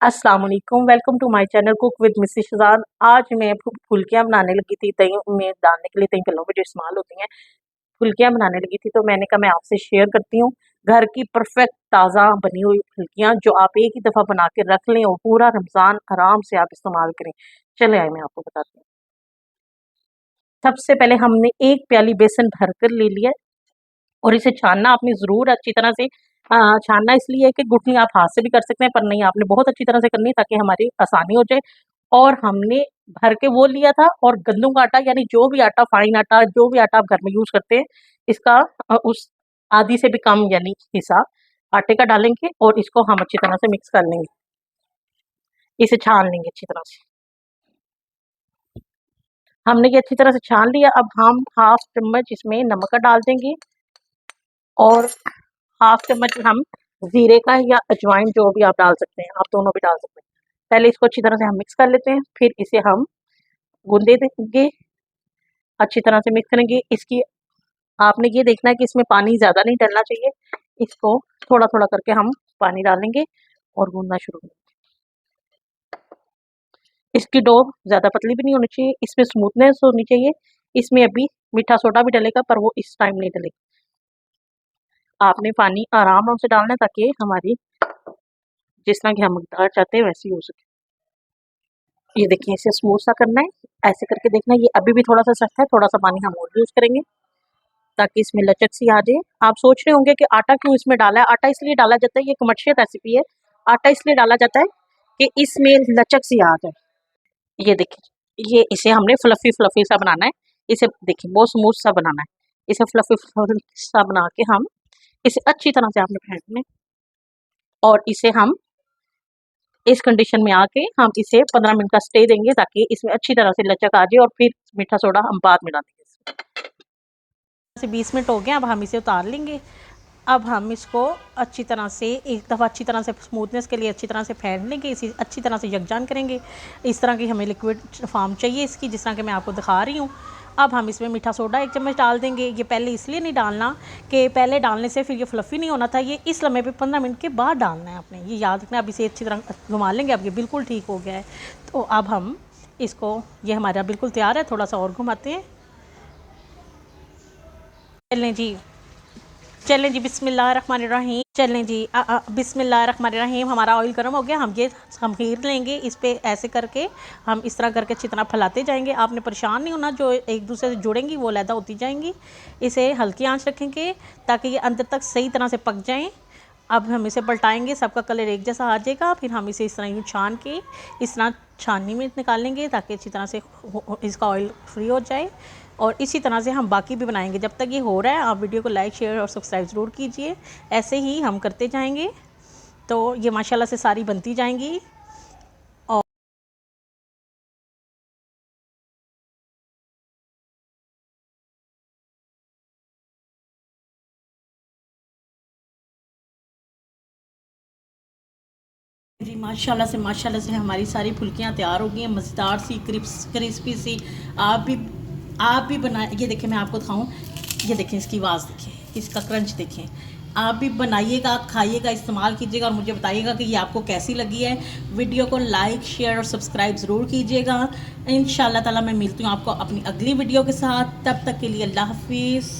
अस्सलाम वालेकुम, welcome to my channel cook with Mrs Shahzad. आज मैं फुल्कियाँ बनाने लगी थी, दही में डालने के लिए, दही पल्लों में जो इस्तेमाल होती हैं, फुल्कियाँ बनाने लगी थी, तो मैंने कहा मैं आपसे शेयर करती हूँ घर की परफेक्ट ताज़ा बनी हुई फुल्कियाँ, जो आप एक ही दफ़ा बना के रख लें और पूरा रमज़ान आराम से आप इस्तेमाल करें। चले आए, मैं आपको बताती हूँ। सबसे पहले हमने 1 प्याली बेसन भरकर ले लिया और इसे छानना आपने ज़रूर अच्छी तरह से। छानना इसलिए है कि गुठली आप हाथ से भी कर सकते हैं, पर नहीं, आपने बहुत अच्छी तरह से करनी है ताकि हमारी आसानी हो जाए। और हमने भर के वो लिया था, और गंदम का आटा यानी जो भी आटा, फाइन आटा, जो भी आटा आप घर में यूज़ करते हैं, इसका उस आधी से भी कम यानी हिस्सा आटे का डालेंगे और इसको हम अच्छी तरह से मिक्स कर लेंगे। इसे छान लेंगे अच्छी तरह से। हमने ये अच्छी तरह से छान लिया। अब हम हाफ चम्मच इसमें नमक का डाल देंगे और हाफ चम्मच हम जीरे का या अजवाइन, जो भी आप डाल सकते हैं, आप दोनों भी डाल सकते हैं। पहले इसको अच्छी तरह से हम मिक्स कर लेते हैं, फिर इसे हम गूंदे देंगे, अच्छी तरह से मिक्स करेंगे। इसकी आपने ये देखना है कि इसमें पानी ज़्यादा नहीं डलना चाहिए। इसको थोड़ा थोड़ा करके हम पानी डालेंगे और गूंदना शुरू करेंगे। इसकी डो ज़्यादा पतली भी नहीं होनी चाहिए, इसमें स्मूथनेस होनी चाहिए। इसमें अभी मीठा सोडा भी डलेगा, पर वो इस टाइम नहीं डलेगा। आपने पानी आराम से डालना है ताकि हमारी जिस तरह की हम मकदार चाहते हैं वैसी हो सके। ये देखिए, इसे स्मूथ सा करना है, ऐसे करके देखना है। ये अभी भी थोड़ा सा सख्त है, थोड़ा सा पानी हम और यूज़ करेंगे ताकि इसमें लचक सी आ जाए। आप सोच रहे होंगे कि आटा क्यों इसमें डाला है। आटा इसलिए डाला जाता है, ये कमर्शियल रेसिपी है। आटा इसलिए डाला जाता है कि इसमें लचक सी आ जाए। ये देखिए, ये इसे हमने फ्लफी फ्लफी सा बनाना है। इसे देखिए, बहुत स्मूथ सा बनाना है। इसे फ्लफी फ्लफी सा बना के हम इसे अच्छी तरह से आपने फेंटना है, और इसे हम इस कंडीशन में आके हम इसे 15 मिनट का स्टे देंगे ताकि इसमें अच्छी तरह से लचक आ जाए, और फिर मीठा सोडा हम बाद में डालेंगे इसमें। 20 मिनट हो गए, अब हम इसे उतार लेंगे। अब हम इसको अच्छी तरह से एक दफ़ा अच्छी तरह से स्मूथनेस के लिए अच्छी तरह से फेंट लेंगे, इसी अच्छी तरह से यकजान करेंगे। इस तरह की हमें लिक्विड फॉर्म चाहिए इसकी, जिस तरह के मैं आपको दिखा रही हूँ। अब हम इसमें मीठा सोडा 1 चम्मच डाल देंगे। ये पहले इसलिए नहीं डालना कि पहले डालने से फिर ये फ्लफ़ी नहीं होना था, ये इस लम्हे पे 15 मिनट के बाद डालना है आपने, ये याद रखना। अब इसे अच्छी तरह घुमा लेंगे। अब ये बिल्कुल ठीक हो गया है, तो अब हम इसको, ये हमारा बिल्कुल तैयार है। थोड़ा सा और घुमाते हैं। चलें जी बिस्मिल्लाहिर्रहमानिर्रहीम। चलें जी बिस्मिल्लाहिर्रहमानिर्रहीम। हमारा ऑयल गर्म हो गया, हम ये खमीर लेंगे। इस पे ऐसे करके हम इस तरह करके अच्छी तरह फैलाते जाएंगे। आपने परेशान नहीं होना, जो एक दूसरे से जुड़ेंगी वो अलहदा होती जाएंगी। इसे हल्की आंच रखेंगे ताकि ये अंदर तक सही तरह से पक जाएँ। अब हम इसे पलटाएंगे, सबका कलर एक जैसा आ जाएगा। फिर हम इसे इस तरह यूँ छान के इस तरह छाननी में निकालेंगे ताकि अच्छी तरह से इसका ऑयल फ्री हो जाए। और इसी तरह से हम बाकी भी बनाएंगे। जब तक ये हो रहा है, आप वीडियो को लाइक, शेयर और सब्सक्राइब ज़रूर कीजिए। ऐसे ही हम करते जाएंगे, तो ये माशाल्लाह से सारी बनती जाएंगी। और जी माशाल्लाह से हमारी सारी फुल्कियाँ तैयार हो गई हैं, मज़ेदार सी, क्रिस्पी सी। आप भी बनाए। ये देखें, मैं आपको दिखाऊँ। ये देखें, इसकी आवाज़ देखें, इसका क्रंच देखें। आप भी बनाइएगा, खाइएगा, इस्तेमाल कीजिएगा और मुझे बताइएगा कि ये आपको कैसी लगी है। वीडियो को लाइक, शेयर और सब्सक्राइब ज़रूर कीजिएगा। इंशाल्लाह ताला मैं मिलती हूँ आपको अपनी अगली वीडियो के साथ। तब तक के लिए अल्लाह हाफिज़।